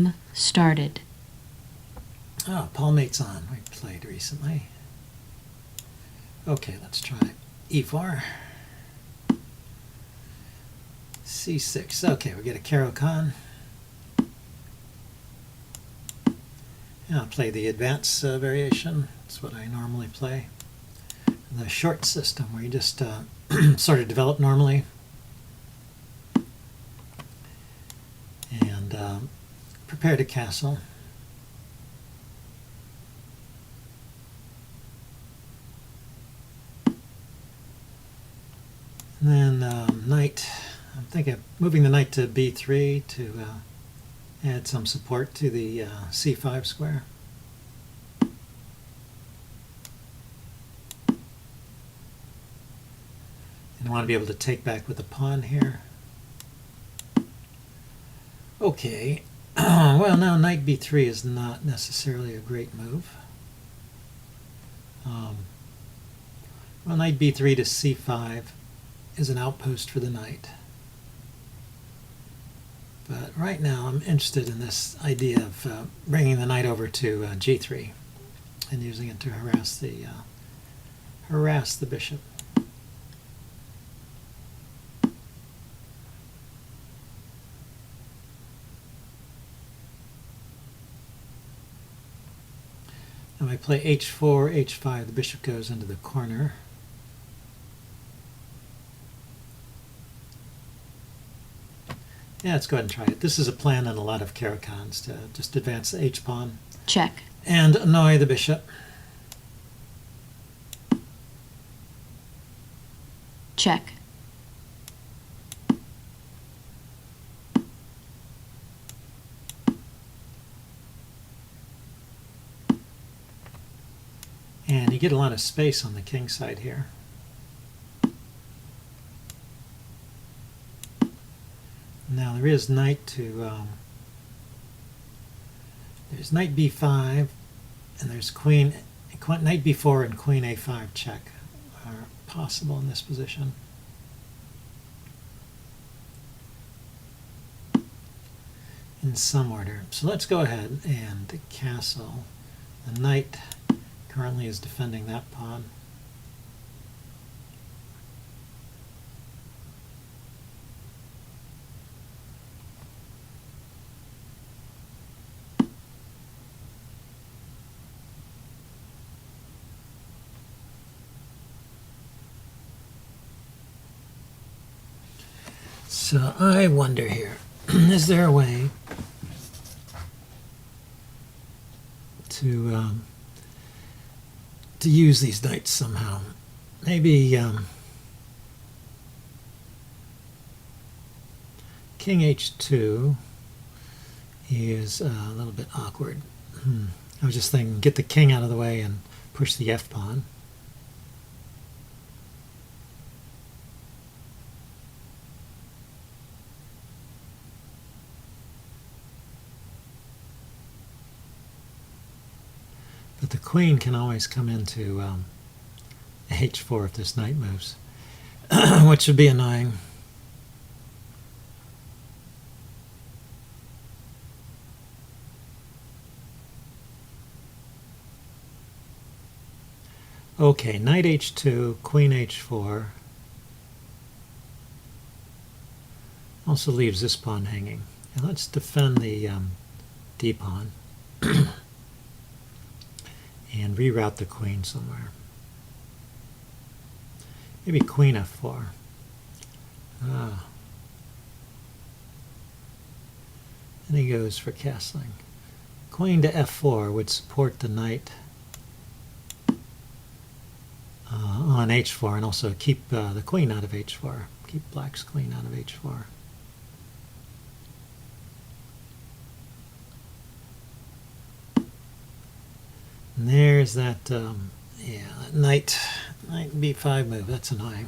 Game started. Oh, palmate's on. We played recently. Okay, let's try e4. c6. Okay, we get a Caro-Kann. I'll play the advanced variation. That's what I normally play. The short system, where you just sort of develop normally. And prepare to castle. And then knight. I'm thinking of moving the knight to b3 to add some support to the c5 square. And I want to be able to take back with the pawn here. Okay, well now knight b3 is not necessarily a great move. Well, knight b3 to c5 is an outpost for the knight. But right now I'm interested in this idea of bringing the knight over to g3 and using it to harass the bishop. Now I play h4, h5, the bishop goes into the corner. Yeah, let's go ahead and try it. This is a plan in a lot of Caro-Kanns to just advance the h-pawn. Check. And annoy the bishop. Check. And you get a lot of space on the king side here. Now there is knight to, there's knight b5, and there's knight b4 and queen a5 check are possible in this position. In some order. So let's go ahead and castle. The knight currently is defending that pawn. So I wonder here, is there a way to use these knights somehow? Maybe king h2 is a little bit awkward. I was just thinking, get the king out of the way and push the f-pawn. But the queen can always come into h4 if this knight moves, which would be annoying. Okay, knight h2, queen h4. Also leaves this pawn hanging. And let's defend the d-pawn. And reroute the queen somewhere. Maybe queen f4. Ah. And he goes for castling. Queen to f4 would support the knight on h4 and also keep the queen out of h4. Keep black's queen out of h4. And there's that, yeah, that knight b5 move. That's annoying.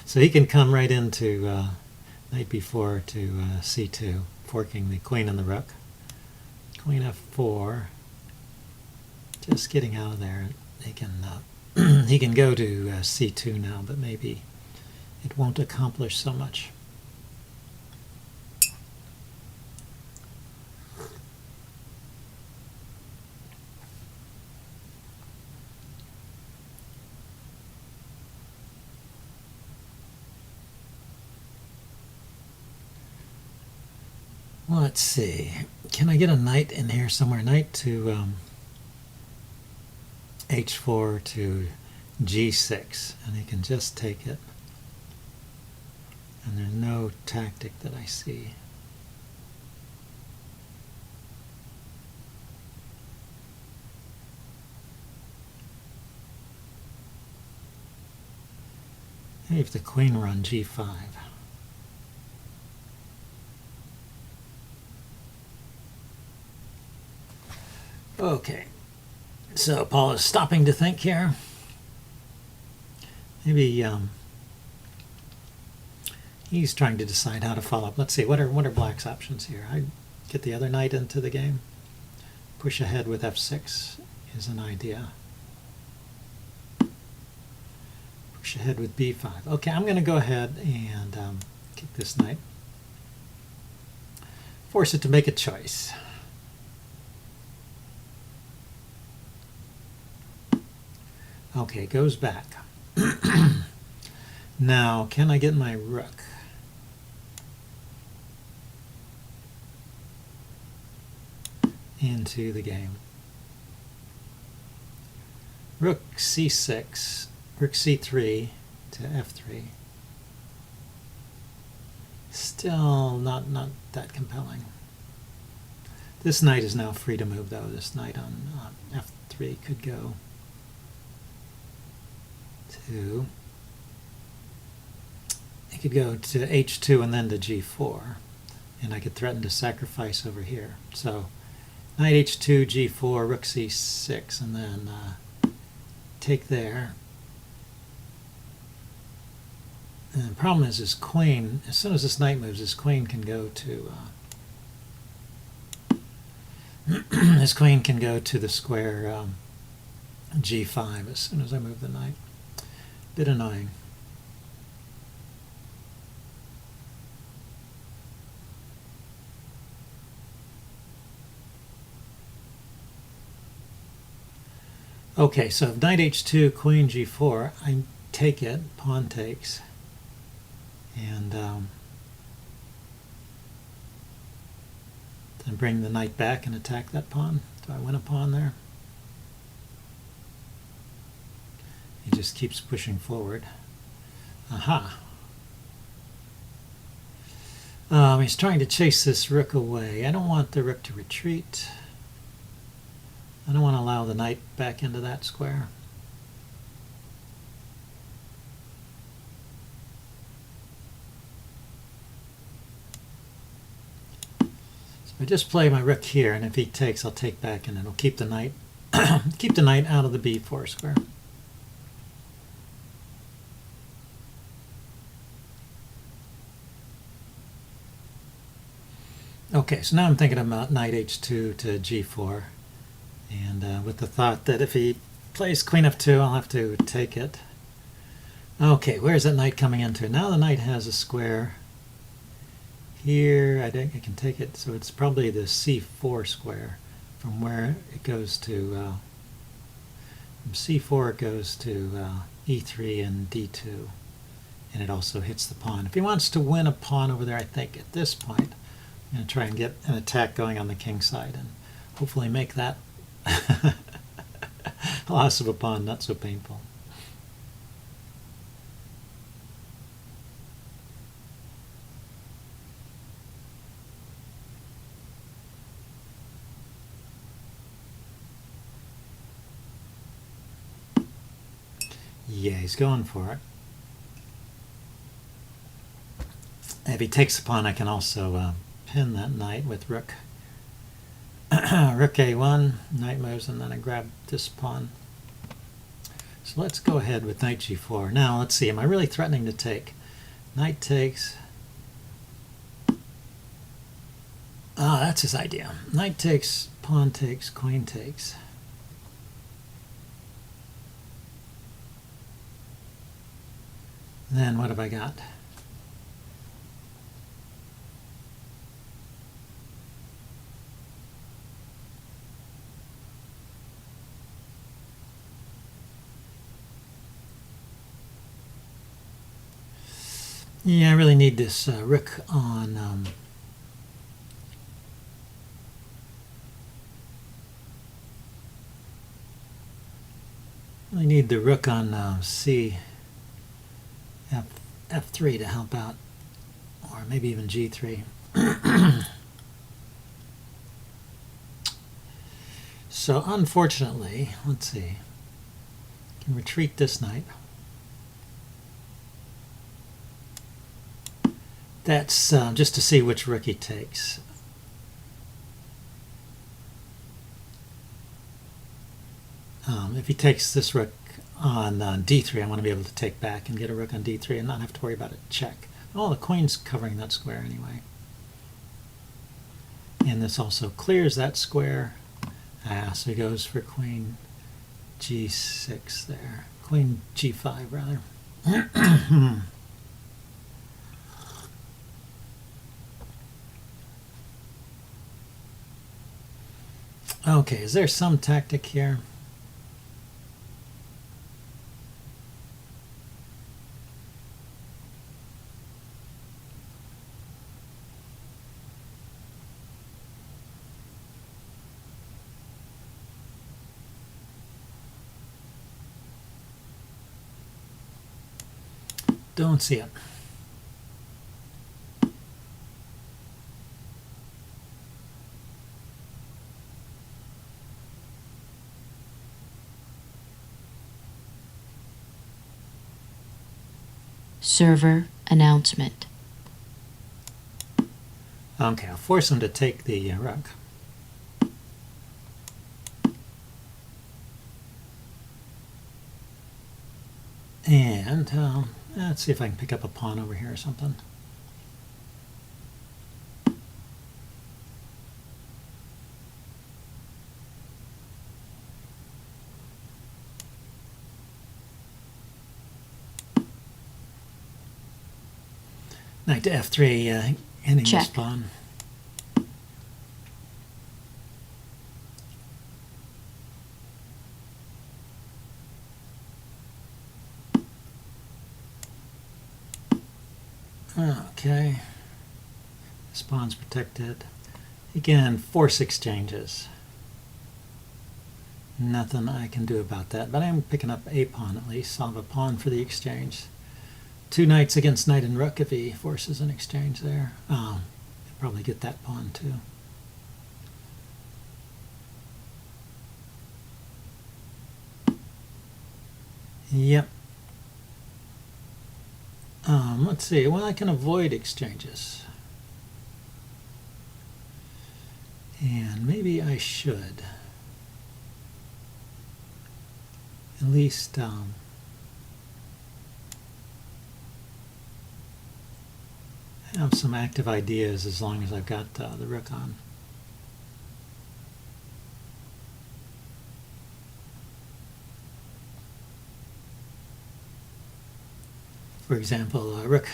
So he can come right into knight b4 to c2, forking the queen and the rook. Queen f4, just getting out of there. He can he can go to c2 now, but maybe it won't accomplish so much. Let's see. Can I get a knight in here somewhere? Knight to h4 to g6, and he can just take it. And there's no tactic that I see. Maybe if the queen were on g5. Okay, so Paul is stopping to think here. Maybe he's trying to decide how to follow up. Let's see, what are Black's options here? I get the other knight into the game. Push ahead with f6 is an idea. Push ahead with b5. Okay, I'm going to go ahead and kick this knight. Force it to make a choice. Okay, goes back. Now, can I get my rook? Into the game. Rook c6, rook c3 to f3. Still not that compelling. This knight is now free to move, though. This knight on f3 could go to, it could go to h2 and then to g4, and I could threaten to sacrifice over here. So knight h2, g4, rook c6, and then take there. And the problem is his queen, as soon as this knight moves, his queen can go to his queen can go to the square g5 as soon as I move the knight. Bit annoying. Okay, so if knight h2, queen g4, I take it, pawn takes, and then bring the knight back and attack that pawn. Do I win a pawn there? He just keeps pushing forward. Aha! He's trying to chase this rook away. I don't want the rook to retreat. I don't want to allow the knight back into that square. So I just play my rook here, and if he takes, I'll take back, and it'll keep the knight keep the knight out of the b4 square. Okay, so now I'm thinking about knight h2 to g4, and with the thought that if he plays queen f2, I'll have to take it. Okay, where's that knight coming into? Now the knight has a square here. I think I can take it, so it's probably the c4 square, from where it goes to, from c4 it goes to e3 and d2, and it also hits the pawn. If he wants to win a pawn over there, I think at this point, I'm going to try and get an attack going on the king side and hopefully make that loss of a pawn not so painful. Yeah, he's going for it. If he takes the pawn, I can also pin that knight with rook. Rook a1, knight moves, and then I grab this pawn. So let's go ahead with knight g4. Now let's see, am I really threatening to take? Knight takes. Ah, that's his idea. Knight takes, pawn takes, queen takes. Then what have I got? Yeah, I really need this rook on Really need the rook on F3 to help out, or maybe even G3. So unfortunately, let's see, can retreat this knight. That's just to see which rook he takes. If he takes this rook on D3, I want to be able to take back and get a rook on D3 and not have to worry about a check. Oh, the queen's covering that square anyway. And this also clears that square. So he goes for queen G6 there. Queen G5, rather. Okay, is there some tactic here? Don't see it. Server announcement. Okay, I'll force him to take the rook. And let's see if I can pick up a pawn over here or something. Knight to F3, ending this pawn. Okay, this pawn's protected. Again, force exchanges. Nothing I can do about that, but I'm picking up a pawn at least. I'll have a pawn for the exchange. Two knights against knight and rook if he forces an exchange there. He'll probably get that pawn too. Yep. Let's see. Well, I can avoid exchanges. And maybe I should. At least have some active ideas as long as I've got the rook on. For example, rook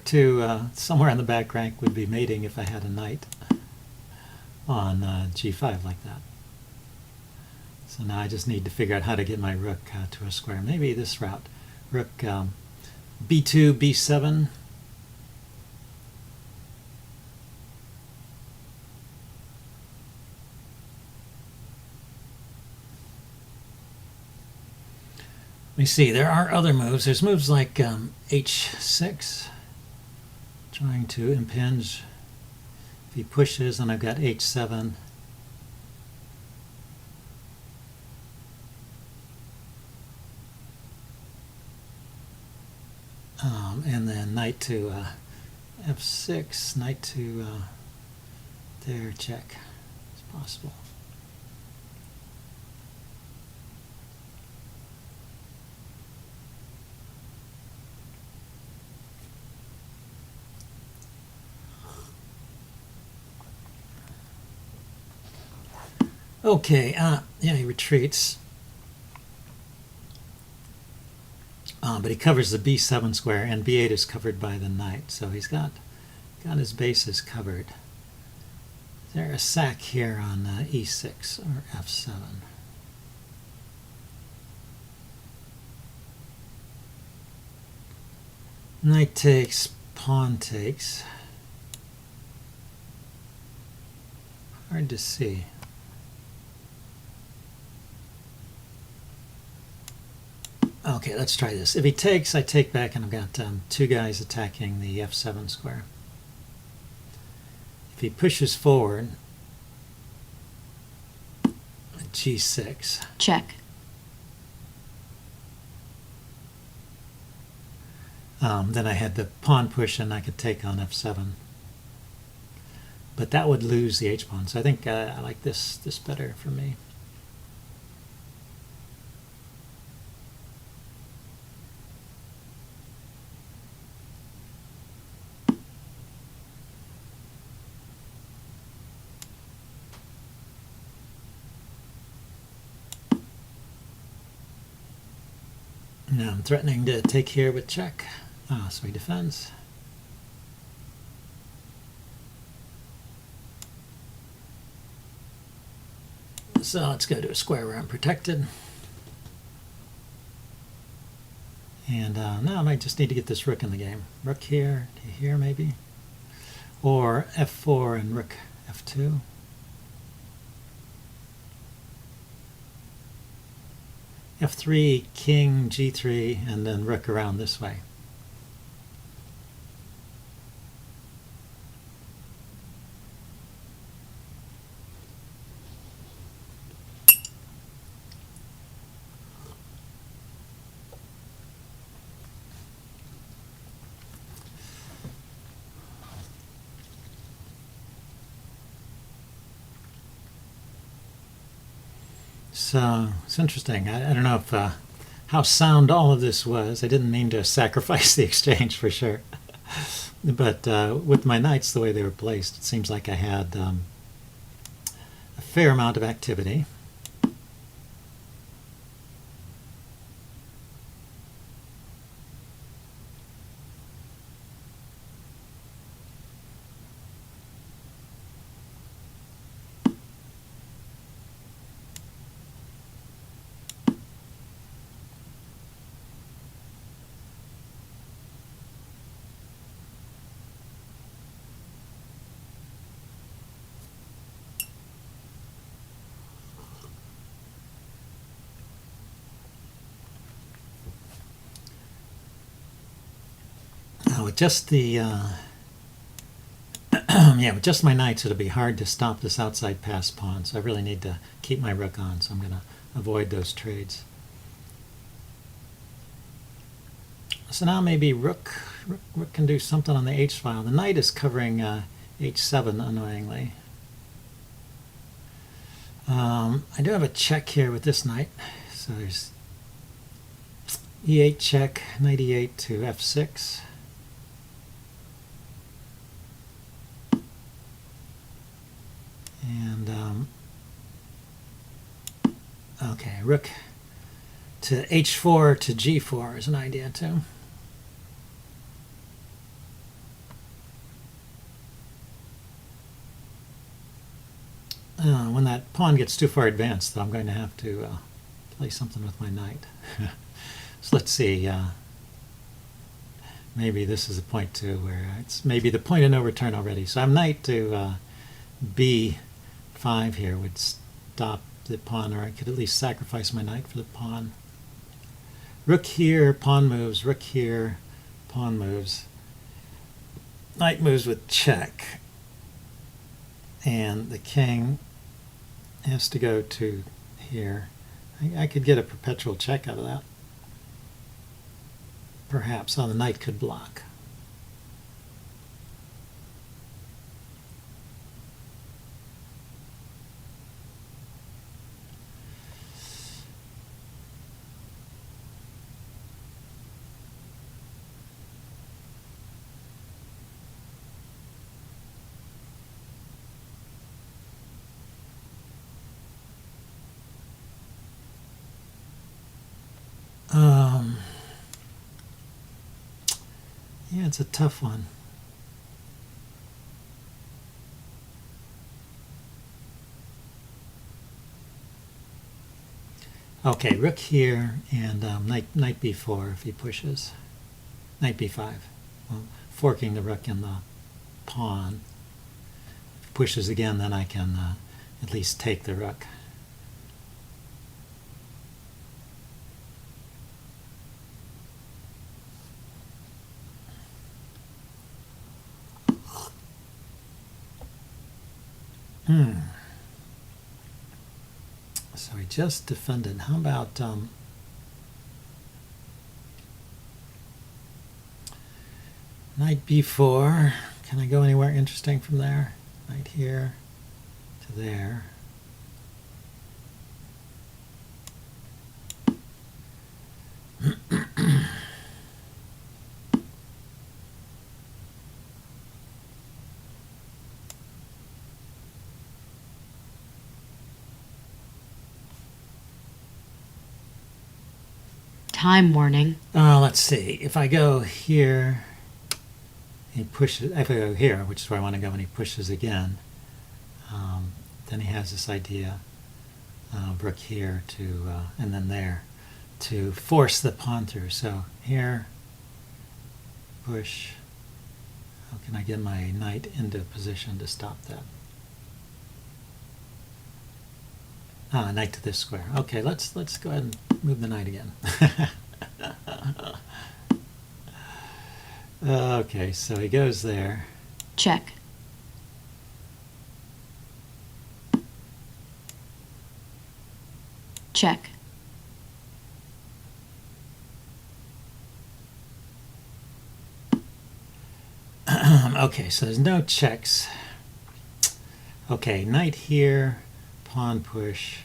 to somewhere on the back rank would be mating if I had a knight on G5 like that. So now I just need to figure out how to get my rook to a square. Maybe this route. Rook B2, B7. Let me see, there are other moves. There's moves like H6, trying to impinge. If he pushes, and I've got H7. And then knight to F6, knight to there, check. It's possible. Okay, yeah, he retreats. But he covers the B7 square, and B8 is covered by the knight, so he's got his bases covered. Is there a sack here on E6 or F7? Knight takes, pawn takes. Hard to see. Okay, let's try this. If he takes, I take back, and I've got two guys attacking the f7 square. If he pushes forward, g6. Check. Then I had the pawn push, and I could take on f7. But that would lose the h-pawn, so I think I like this better for me. Now I'm threatening to take here with check. So he defends. So let's go to a square where I'm protected. And now I might just need to get this rook in the game. Rook here to here maybe. Or f4 and rook f2. f3, king, g3, and then rook around this way. So it's interesting. I don't know if how sound all of this was. I didn't mean to sacrifice the exchange for sure. But with my knights, the way they were placed, it seems like I had a fair amount of activity. With just the yeah, with just my knights, it'll be hard to stop this outside pass pawn. So I really need to keep my rook on. So I'm going to avoid those trades. So now maybe rook can do something on the h file. The knight is covering h7 annoyingly. I do have a check here with this knight. So there's e8 check, knight e8 to f6. And okay, rook to h4 to g4 is an idea too. When that pawn gets too far advanced, though, I'm going to have to play something with my knight. So let's see. Maybe this is a point too where it's maybe the point of no return already. So I'm knight to b5 here would stop the pawn, or I could at least sacrifice my knight for the pawn. Rook here, pawn moves. Rook here, pawn moves. Knight moves with check. And the king has to go to here. I could get a perpetual check out of that. Perhaps. Oh, the knight could block. Yeah, it's a tough one. Okay, rook here, and knight b4 if he pushes. Knight b5. Well, forking the rook and the pawn. If he pushes again, then I can at least take the rook. So he just defended. How about knight b4? Can I go anywhere interesting from there? Knight here to there. Time warning. Let's see. If I go here, he pushes. If I go here, which is where I want to go, and he pushes again, then he has this idea, rook here to, and then there, to force the pawn through. So here, push. How can I get my knight into position to stop that? Knight to this square. Okay, let's go ahead and move the knight again. Okay, so he goes there. Check. Check. Okay, so there's no checks. Okay, knight here, pawn push,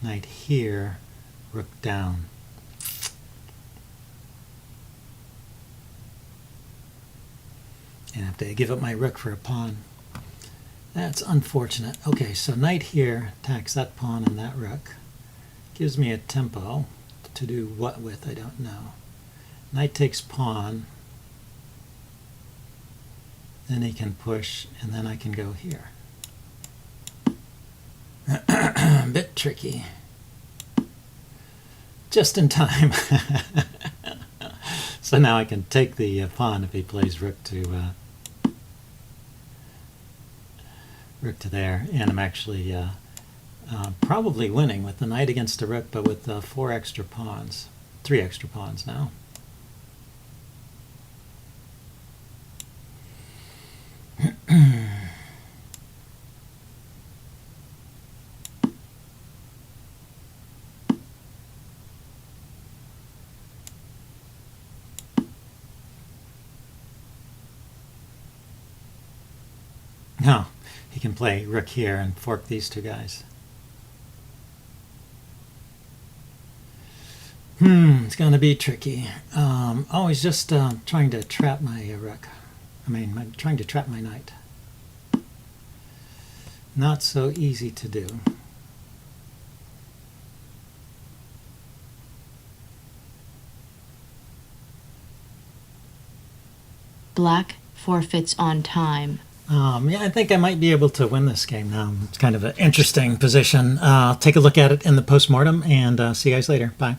knight here, rook down. And I have to give up my rook for a pawn. That's unfortunate. Okay, so knight here attacks that pawn and that rook. Gives me a tempo. To do what with, I don't know. Knight takes pawn. Then he can push, and then I can go here. A bit tricky. Just in time. So now I can take the pawn if he plays rook to there, and I'm actually probably winning with the knight against the rook, but with 4 extra pawns, 3 extra pawns now. No, he can play rook here and fork these two guys. It's going to be tricky. Oh, he's just trying to trap my rook. Trying to trap my knight. Not so easy to do. Black forfeits on time. Yeah, I think I might be able to win this game now. It's kind of an interesting position. I'll take a look at it in the postmortem and see you guys later. Bye.